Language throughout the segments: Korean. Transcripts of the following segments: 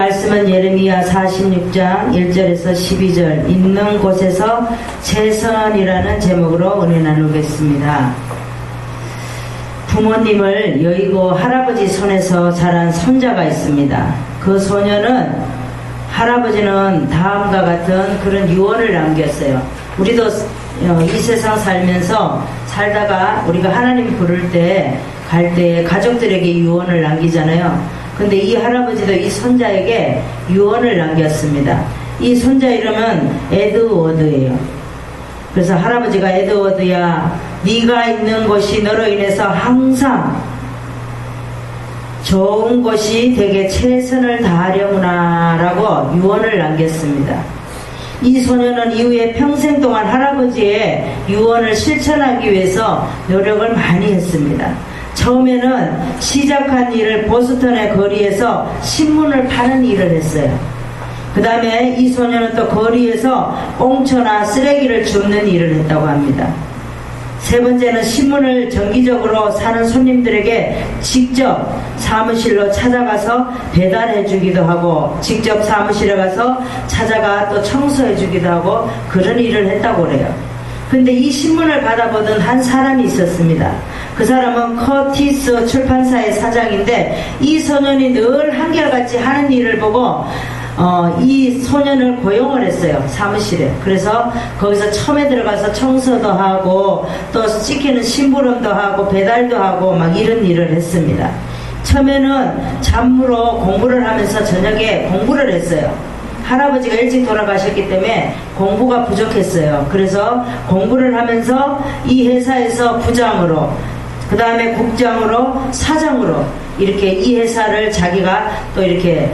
말씀은 예레미야 46장 1절에서 12절 있는 곳에서 최선이라는 제목으로 은혜 나누겠습니다. 부모님을 여의고 할아버지 손에서 자란 손자가 있습니다. 그 소녀는 할아버지는 다음과 같은 그런 유언을 남겼어요. 우리도 이 세상 살다가 우리가 하나님 부를 때 갈 때 가족들에게 유언을 남기잖아요. 근데 이 할아버지도 이 손자에게 유언을 남겼습니다. 이 손자 이름은 에드워드예요. 그래서 할아버지가 에드워드야, 네가 있는 곳이 너로 인해서 항상 좋은 곳이 되게 최선을 다하려구나 라고 유언을 남겼습니다. 이 소녀는 이후에 평생 동안 할아버지의 유언을 실천하기 위해서 노력을 많이 했습니다. 처음에는 시작한 일을 보스턴의 거리에서 신문을 파는 일을 했어요. 그 다음에 이 소녀는 또 거리에서 꽁초나 쓰레기를 줍는 일을 했다고 합니다. 세 번째는 신문을 정기적으로 사는 손님들에게 직접 사무실로 찾아가서 배달해 주기도 하고, 직접 사무실에 가서 찾아가 또 청소해 주기도 하고, 그런 일을 했다고 그래요. 근데 이 신문을 받아보던 한 사람이 있었습니다. 그 사람은 커티스 출판사의 사장인데, 이 소년이 늘 한결같이 하는 일을 보고 이 소년을 고용을 했어요, 사무실에. 그래서 거기서 처음에 들어가서 청소도 하고 또 찍히는 심부름도 하고 배달도 하고 막 이런 일을 했습니다. 처음에는 잡무로 공부를 하면서 저녁에 공부를 했어요. 할아버지가 일찍 돌아가셨기 때문에 공부가 부족했어요. 그래서 공부를 하면서 이 회사에서 부장으로, 그 다음에 국장으로, 사장으로, 이렇게 이 회사를 자기가 또 이렇게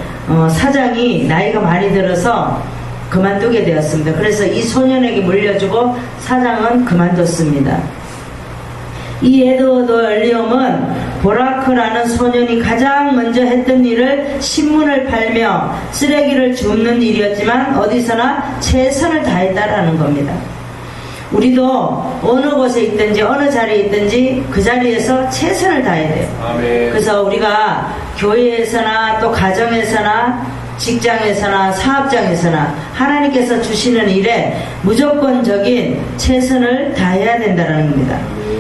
사장이 나이가 많이 들어서 그만두게 되었습니다. 그래서 이 소년에게 물려주고 사장은 그만뒀습니다. 이 에드워드 얼리엄은 보라크라는 소년이 가장 먼저 했던 일을 신문을 팔며 쓰레기를 줍는 일이었지만 어디서나 최선을 다했다라는 겁니다. 우리도 어느 곳에 있든지 어느 자리에 있든지 그 자리에서 최선을 다해야 돼요. 아멘. 그래서 우리가 교회에서나 또 가정에서나 직장에서나 사업장에서나 하나님께서 주시는 일에 무조건적인 최선을 다해야 된다는 겁니다.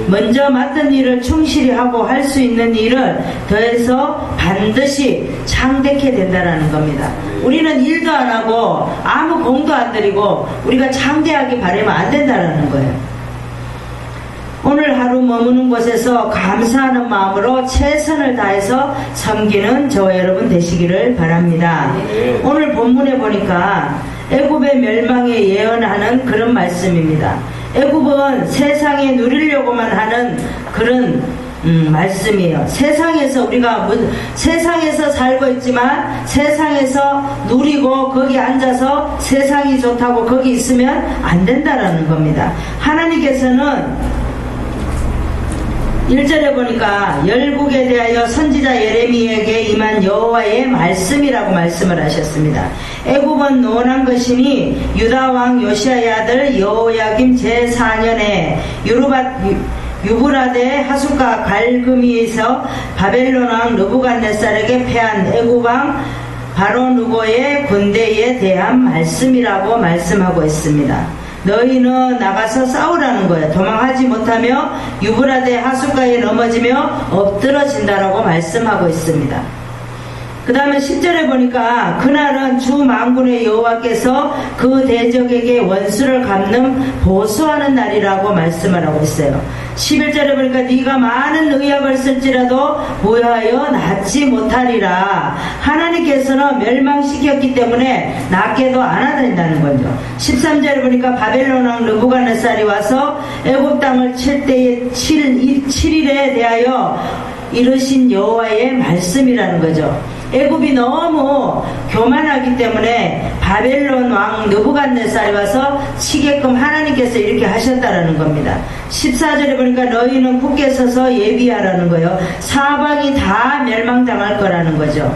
먼저 맡은 일을 충실히 하고 할 수 있는 일을 더해서 반드시 창대케 된다는 겁니다. 우리는 일도 안 하고 아무 공도 안 들이고 우리가 창대하게 바라면 안 된다는 거예요. 오늘 하루 머무는 곳에서 감사하는 마음으로 최선을 다해서 섬기는 저와 여러분 되시기를 바랍니다. 오늘 본문에 보니까 애굽의 멸망에 예언하는 그런 말씀입니다. 애굽은 세상에 누리려고만 하는 그런 말씀이에요. 세상에서 우리가 세상에서 살고 있지만 세상에서 누리고 거기 앉아서 세상이 좋다고 거기 있으면 안 된다라는 겁니다. 하나님께서는 1절에 보니까 열국에 대하여 선지자 예레미야에게 임한 여호와의 말씀이라고 말씀을 하셨습니다. 애굽은 노한 것이니 유다 왕 요시아의 아들 여호야김 제4년에 유브라데 하숫가 갈그미에서 바벨론 왕 느부갓네살에게 패한 애굽 왕 바로누고의 군대에 대한 말씀이라고 말씀하고 있습니다. 너희는 나가서 싸우라는 거예요. 도망하지 못하며 유브라데 하숫가에 넘어지며 엎드러진다라고 말씀하고 있습니다. 그 다음에 10절에 보니까 그날은 주 만군의 여호와께서 그 대적에게 원수를 갚는 보수하는 날이라고 말씀을 하고 있어요. 11절에 보니까 네가 많은 의약을 쓸지라도 부여하여 낫지 못하리라. 하나님께서는 멸망시켰기 때문에 낫게도 안 하된다는 거죠. 13절에 보니까 바벨론 왕 느부갓네살이 와서 애굽 땅을 칠 때에 7일에 대하여 이르신 여호와의 말씀이라는 거죠. 애굽이 너무 교만하기 때문에 바벨론 왕 느부갓네살이 와서 치게끔 하나님께서 이렇게 하셨다라는 겁니다. 14절에 보니까 너희는 굳게 서서 예비하라는 거예요. 사방이 다 멸망당할 거라는 거죠.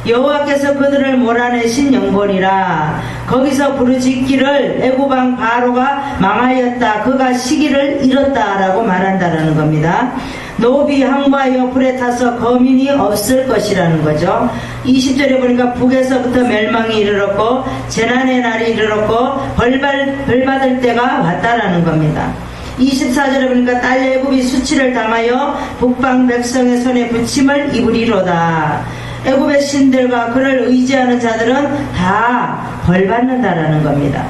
여호와께서 그들을 몰아내신 영본이라. 거기서 부르짖기를 애굽 왕 바로가 망하였다, 그가 시기를 잃었다라고 말한다라는 겁니다. 노비 항구하여 불에 타서 거민이 없을 것이라는 거죠. 20절에 보니까 북에서부터 멸망이 이르렀고 재난의 날이 이르렀고 벌받을 때가 왔다라는 겁니다. 24절에 보니까 딸 애굽이 수치를 당하여 북방 백성의 손에 붙임을 입으리로다. 애굽의 신들과 그를 의지하는 자들은 다 벌받는다라는 겁니다.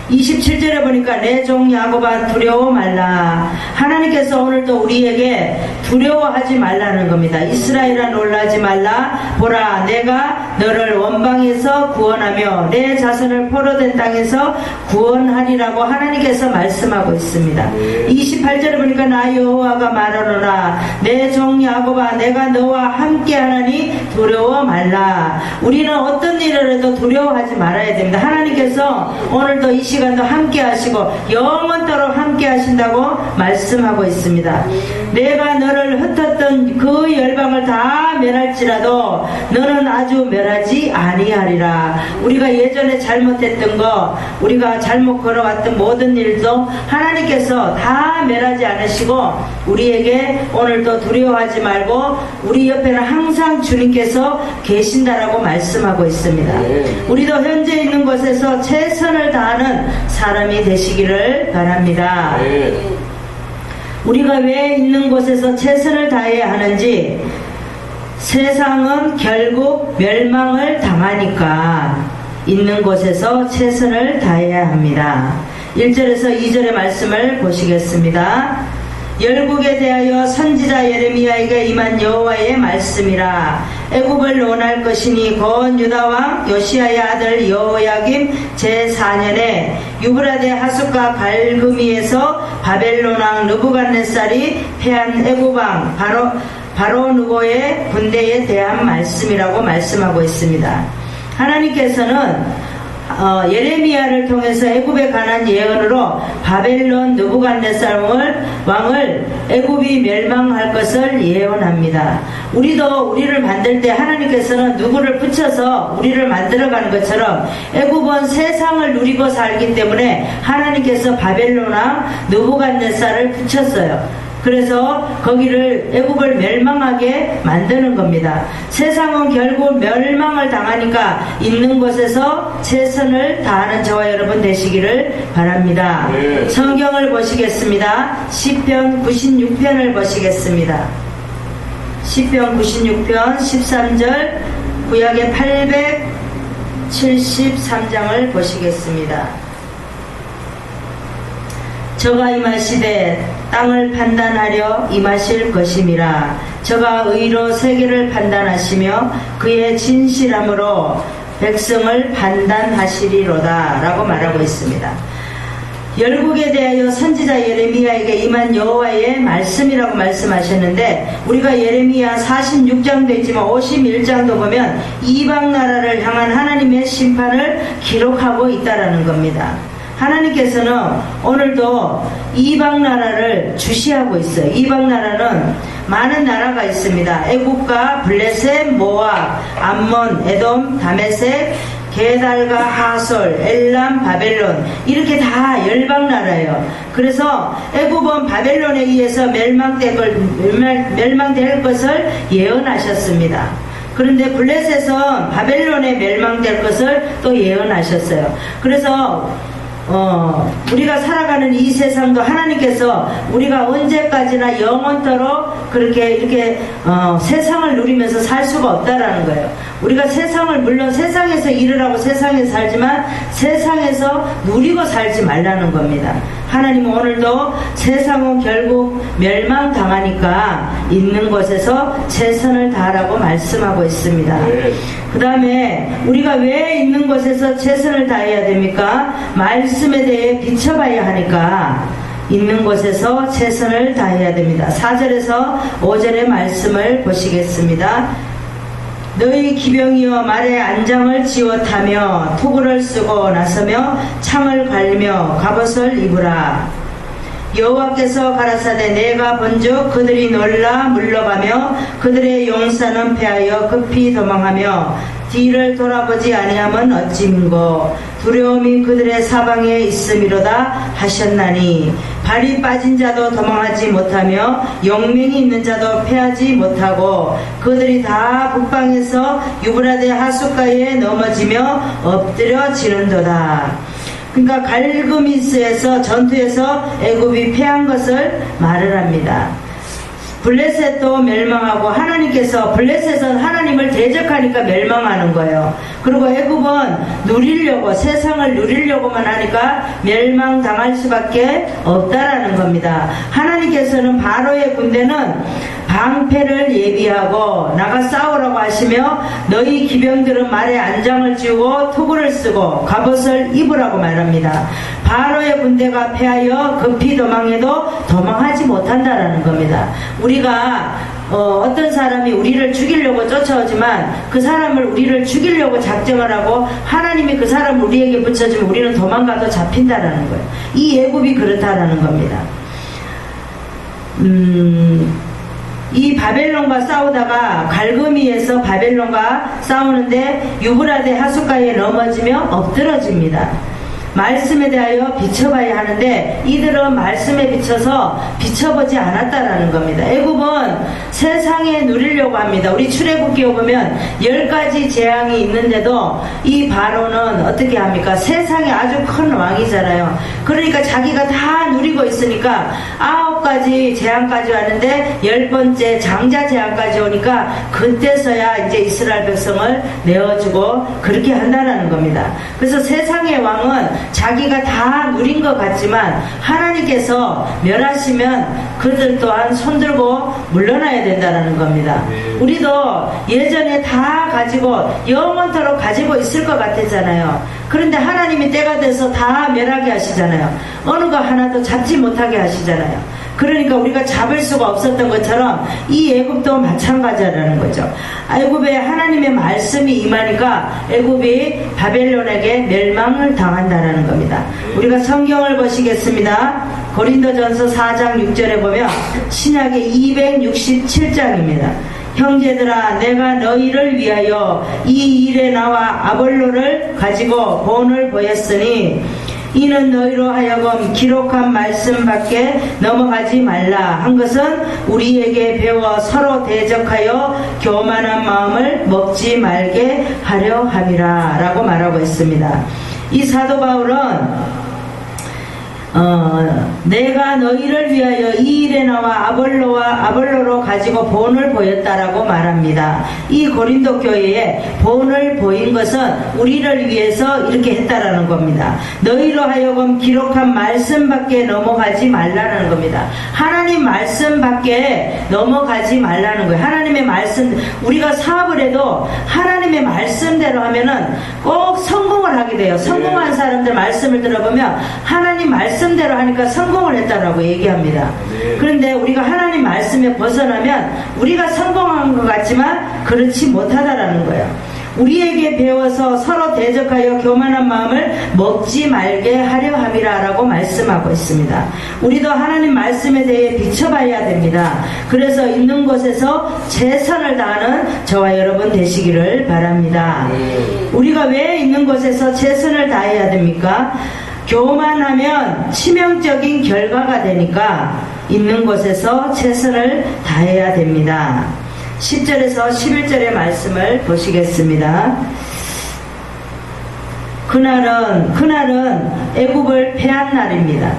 27절에 보니까 내 종 야곱아 두려워 말라. 하나님께서 오늘도 우리에게 두려워하지 말라는 겁니다. 이스라엘아 놀라지 말라. 보라 내가 너를 원방에서 구원하며 내 자손을 포로된 땅에서 구원하리라고 하나님께서 말씀하고 있습니다. 28절에 보니까 나 여호와가 말하노라. 내 종 야곱아 내가 너와 함께하나니 두려워 말라. 우리는 어떤 일을 해도 두려워하지 말아야 됩니다. 하나님께서 오늘도 이 시간도 함께 하시고 영원토록 함께 하신다고 말씀하고 있습니다. 내가 너를 흩었던 그 열방을 다 멸할지라도 너는 아주 멸하지 아니하리라. 우리가 예전에 잘못했던 거, 우리가 잘못 걸어왔던 모든 일도 하나님께서 다 멸하지 않으시고 우리에게 오늘도 두려워하지 말고 우리 옆에는 항상 주님께서 계신다라고 말씀하고 있습니다. 우리도 현재 있는 곳에서 최선을 다하는 사람이 되시기를 바랍니다. 우리가 왜 있는 곳에서 최선을 다해야 하는지, 세상은 결국 멸망을 당하니까 있는 곳에서 최선을 다해야 합니다. 1절에서 2절의 말씀을 보시겠습니다. 열국에 대하여 선지자 예레미야에게 임한 여호와의 말씀이라. 애굽을 논할 것이니 곧 유다왕 요시야의 아들 여호야김 제4년에 유브라데 하숫과 갈그미에서 바벨론왕 느부갓네살이 패한 애굽왕 바로 누고의 군대에 대한 말씀이라고 말씀하고 있습니다. 하나님께서는 예레미야를 통해서 애굽에 관한 예언으로 바벨론 느부갓네살 왕을 애굽이 멸망할 것을 예언합니다. 우리도 우리를 만들 때 하나님께서는 누구를 붙여서 우리를 만들어가는 것처럼 애굽은 세상을 누리고 살기 때문에 하나님께서 바벨론 왕 느부갓네살을 붙였어요. 그래서 거기를 애굽을 멸망하게 만드는 겁니다. 세상은 결국 멸망을 당하니까 있는 곳에서 최선을 다하는 저와 여러분 되시기를 바랍니다. 네. 성경을 보시겠습니다. 시편 96편을 보시겠습니다. 시편 96편 13절 구약의 873장을 보시겠습니다. 저가 임하시되 땅을 판단하려 임하실 것임이라. 저가 의로 세계를 판단하시며 그의 진실함으로 백성을 판단하시리로다 라고 말하고 있습니다. 열국에 대하여 선지자 예레미야에게 임한 여호와의 말씀이라고 말씀하셨는데, 우리가 예레미야 46장도 있지만 51장도 보면 이방 나라를 향한 하나님의 심판을 기록하고 있다라는 겁니다. 하나님께서는 오늘도 이방 나라를 주시하고 있어요. 이방 나라는 많은 나라가 있습니다. 애굽과 블레셋, 모압, 암몬, 에돔, 다메섹, 게달과 하솔, 엘람, 바벨론, 이렇게 다 열방 나라예요. 그래서 애굽은 바벨론에 의해서 멸망될 것을 예언하셨습니다. 그런데 블레셋은 바벨론에 멸망될 것을 또 예언하셨어요. 그래서 우리가 살아가는 이 세상도 하나님께서 우리가 언제까지나 영원토록 그렇게 이렇게 세상을 누리면서 살 수가 없다라는 거예요. 우리가 세상을, 물론 세상에서 일을 하고 세상에서 살지만 세상에서 누리고 살지 말라는 겁니다. 하나님은 오늘도 세상은 결국 멸망당하니까 있는 곳에서 최선을 다하라고 말씀하고 있습니다. 그 다음에 우리가 왜 있는 곳에서 최선을 다해야 됩니까? 말씀에 대해 비춰봐야 하니까 있는 곳에서 최선을 다해야 됩니다. 4절에서 5절의 말씀을 보시겠습니다. 너희 기병이여 말에 안장을 지워 타며 투구를 쓰고 나서며 창을 갈며 갑옷을 입으라. 여호와께서 가라사대 내가 본즉 그들이 놀라 물러가며 그들의 용사는 패하여 급히 도망하며 뒤를 돌아보지 아니함은 어찌민고 두려움이 그들의 사방에 있음이로다 하셨나니 발이 빠진 자도 도망하지 못하며 용맹이 있는 자도 패하지 못하고 그들이 다 북방에서 유브라데 하숫가에 넘어지며 엎드려지는도다. 그러니까 갈그미스에서 전투에서 애굽이 패한 것을 말을 합니다. 블레셋도 멸망하고 하나님께서 블레셋은 하나님을 대적하니까 멸망하는 거예요. 그리고 애굽은 누리려고 세상을 누리려고만 하니까 멸망당할 수밖에 없다라는 겁니다. 하나님께서는 바로의 군대는 방패를 예비하고 나가 싸우라고 하시며 너희 기병들은 말에 안장을 쥐고 투구를 쓰고 갑옷을 입으라고 말합니다. 바로의 군대가 패하여 급히 도망해도 도망하지 못한다라는 겁니다. 우리가 어떤 사람이 우리를 죽이려고 쫓아오지만 그 사람을 우리를 죽이려고 작정을 하고 하나님이 그 사람을 우리에게 붙여주면 우리는 도망가도 잡힌다라는 거예요. 이 애굽이 그렇다라는 겁니다. 이 바벨론과 싸우다가 갈그미에서 바벨론과 싸우는데 유브라데 하숫가에 넘어지며 엎드러집니다. 말씀에 대하여 비춰봐야 하는데 이들은 말씀에 비춰서 비춰보지 않았다라는 겁니다. 애굽은 세상에 누리려고 합니다. 우리 출애굽기에 보면 10가지 재앙이 있는데도 이 바로는 어떻게 합니까? 세상에 아주 큰 왕이잖아요. 그러니까 자기가 다 누리고 있으니까 9가지 재앙까지 왔는데 10번째 장자 재앙까지 오니까 그때서야 이제 이스라엘 백성을 내어주고 그렇게 한다는 겁니다. 그래서 세상의 왕은 자기가 다 누린 것 같지만 하나님께서 멸하시면 그들 또한 손들고 물러나야 된다는 겁니다. 우리도 예전에 다 가지고 영원토록 가지고 있을 것 같았잖아요. 그런데 하나님이 때가 돼서 다 멸하게 하시잖아요. 어느 거 하나도 잡지 못하게 하시잖아요. 그러니까 우리가 잡을 수가 없었던 것처럼 이 애굽도 마찬가지라는 거죠. 애굽에 하나님의 말씀이 임하니까 애굽이 바벨론에게 멸망을 당한다는 겁니다. 우리가 성경을 보시겠습니다. 고린도전서 4장 6절에 보면 신약의 267장입니다. 형제들아 내가 너희를 위하여 이 일에 나와 아볼로를 가지고 본을 보였으니 이는 너희로 하여금 기록한 말씀 밖에 넘어가지 말라 한 것은 우리에게 배워 서로 대적하여 교만한 마음을 먹지 말게 하려 함이라 라고 말하고 있습니다. 이 사도 바울은 내가 너희를 위하여 이 일에 나와 아볼로로 가지고 본을 보였다라고 말합니다. 이 고린도 교회에 본을 보인 것은 우리를 위해서 이렇게 했다라는 겁니다. 너희로 하여금 기록한 말씀 밖에 넘어가지 말라는 겁니다. 하나님 말씀 밖에 넘어가지 말라는 거예요. 하나님의 말씀, 우리가 사업을 해도 하나님의 말씀대로 하면은 꼭 성공을 하게 돼요. 성공한 사람들 말씀을 들어보면 하나님 말씀대로 하니까 성공을 했다라고 얘기합니다. 그런데 우리가 하나님 말씀에 벗어나면 우리가 성공한 것 같지만 그렇지 못하다라는 거예요. 우리에게 배워서 서로 대적하여 교만한 마음을 먹지 말게 하려 함이라 라고 말씀하고 있습니다. 우리도 하나님 말씀에 대해 비춰봐야 됩니다. 그래서 있는 곳에서 최선을 다하는 저와 여러분 되시기를 바랍니다. 우리가 왜 있는 곳에서 최선을 다해야 됩니까? 교만하면 치명적인 결과가 되니까 있는 곳에서 최선을 다해야 됩니다. 10절에서 11절의 말씀을 보시겠습니다. 그날은 애굽을 패한 날입니다.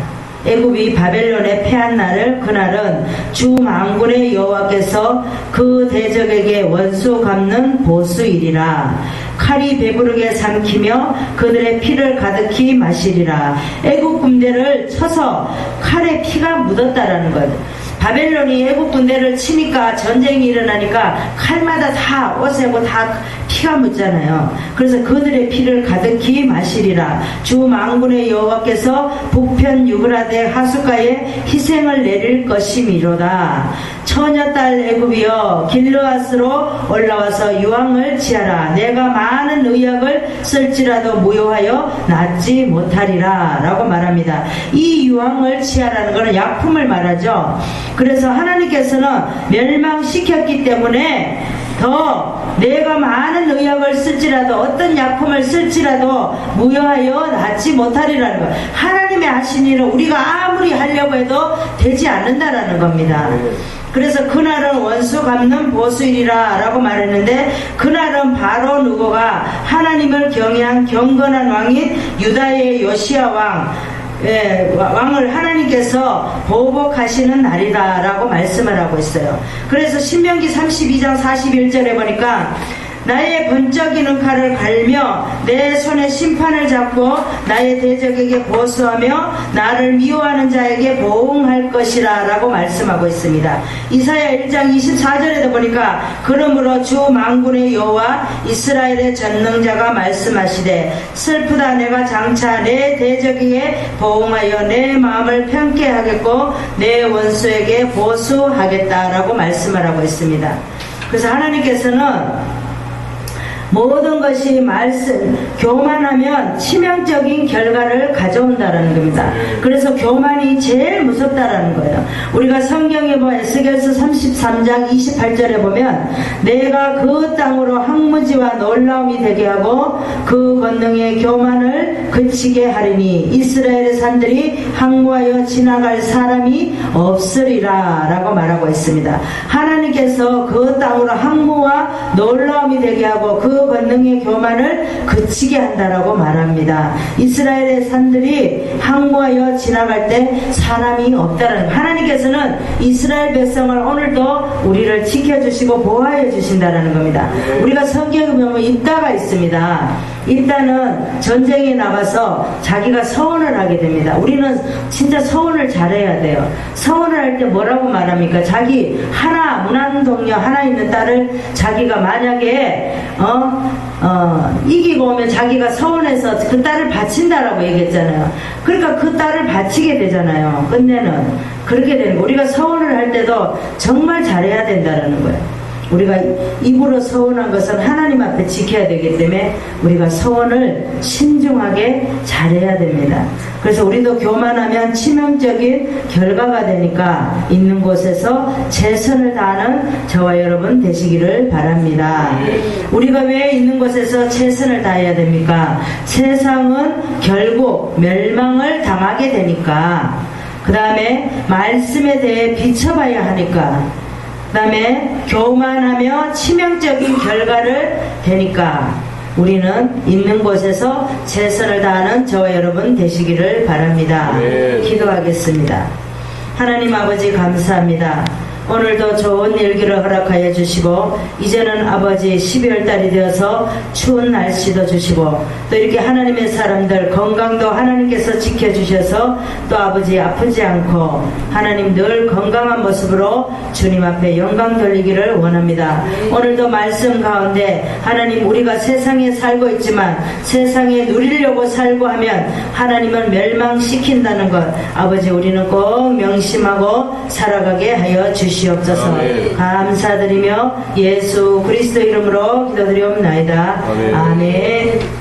애굽이 바벨론에 패한 날을 그날은 주 만군의 여호와께서 그 대적에게 원수 갚는 보수일이라. 칼이 배부르게 삼키며 그들의 피를 가득히 마시리라. 애굽 군대를 쳐서 칼에 피가 묻었다라는 것. 바벨론이 애국 군대를 치니까 전쟁이 일어나니까 칼마다 다 옷에고 다 피가 묻잖아요. 그래서 그들의 피를 가득히 마시리라. 주 만군의 여호와께서 북편 유브라데 하숫가에 희생을 내릴 것이미로다. 처녀딸 애굽이여 길르앗으로 올라와서 유황을 취하라. 내가 많은 의약을 쓸지라도 무효하여 낫지 못하리라 라고 말합니다. 이 유황을 취하라는 것은 약품을 말하죠. 그래서 하나님께서는 멸망시켰기 때문에 더 내가 많은 의약을 쓸지라도 어떤 약품을 쓸지라도 무효하여 낫지 못하리라는 것. 하나님의 하신 일을 우리가 아무리 하려고 해도 되지 않는다라는 겁니다. 그래서 그날은 원수 갚는 보수일이라 라고 말했는데, 그날은 바로 누구가 하나님을 경외한 경건한 왕인 유다의 요시야 왕을 하나님께서 보복하시는 날이다 라고 말씀을 하고 있어요. 그래서 신명기 32장 41절에 보니까 나의 번쩍이는 칼을 갈며 내 손에 심판을 잡고 나의 대적에게 보수하며 나를 미워하는 자에게 보응할 것이라 라고 말씀하고 있습니다. 이사야 1장 24절에도 보니까 그러므로 주 만군의 여호와 이스라엘의 전능자가 말씀하시되 슬프다 내가 장차 내 대적에게 보응하여 내 마음을 편케 하겠고 내 원수에게 보수하겠다 라고 말씀을 하고 있습니다. 그래서 하나님께서는 모든 것이 교만하면 치명적인 결과를 가져온다라는 겁니다. 그래서 교만이 제일 무섭다라는 거예요. 우리가 성경에 에스겔서 33장 28절에 보면 내가 그 땅으로 항무지와 놀라움이 되게 하고 그 권능의 교만을 그치게 하리니 이스라엘의 산들이 항무하여 지나갈 사람이 없으리라 라고 말하고 있습니다. 하나님께서 그 땅으로 항무와 놀라움이 되게 하고 그 권능의 교만을 그치게 한다라고 말합니다. 이스라엘의 산들이 항무하여 지나갈 때 사람이 없다라는, 하나님께서는 이스라엘 백성을 오늘도 우리를 지켜주시고 보호하여 주신다라는 겁니다. 우리가 성경에 보면 입다가 있습니다. 입다는 전쟁에 나가서 자기가 서원을 하게 됩니다. 우리는 진짜 서원을 잘해야 돼요. 서원을 할 때 뭐라고 말합니까? 자기 무난동녀 하나 있는 딸을 자기가 만약에 이기고 오면 자기가 서원해서 그 딸을 바친다라고 얘기했잖아요. 그러니까 그 딸을 바치게 되잖아요. 끝내는 그렇게 되는 거. 우리가 서원을 할 때도 정말 잘해야 된다라는 거예요. 우리가 입으로 서원한 것은 하나님 앞에 지켜야 되기 때문에 우리가 서원을 신중하게 잘해야 됩니다. 그래서 우리도 교만하면 치명적인 결과가 되니까 있는 곳에서 최선을 다하는 저와 여러분 되시기를 바랍니다. 우리가 왜 있는 곳에서 최선을 다해야 됩니까? 세상은 결국 멸망을 당하게 되니까, 그 다음에 말씀에 대해 비춰봐야 하니까, 그 다음에 교만하며 치명적인 결과를 되니까 우리는 있는 곳에서 최선을 다하는 저와 여러분 되시기를 바랍니다. 기도하겠습니다. 하나님 아버지 감사합니다. 오늘도 좋은 일기를 허락하여 주시고, 이제는 아버지 12월달이 되어서 추운 날씨도 주시고, 또 이렇게 하나님의 사람들 건강도 하나님께서 지켜주셔서 또 아버지 아프지 않고 하나님 늘 건강한 모습으로 주님 앞에 영광 돌리기를 원합니다. 오늘도 말씀 가운데 하나님, 우리가 세상에 살고 있지만 세상에 누리려고 살고 하면 하나님은 멸망시킨다는 것, 아버지 우리는 꼭 명심하고 살아가게 하여 주시옵소서. 감사드리며 예수 그리스도 이름으로 기도드리옵나이다. 아멘.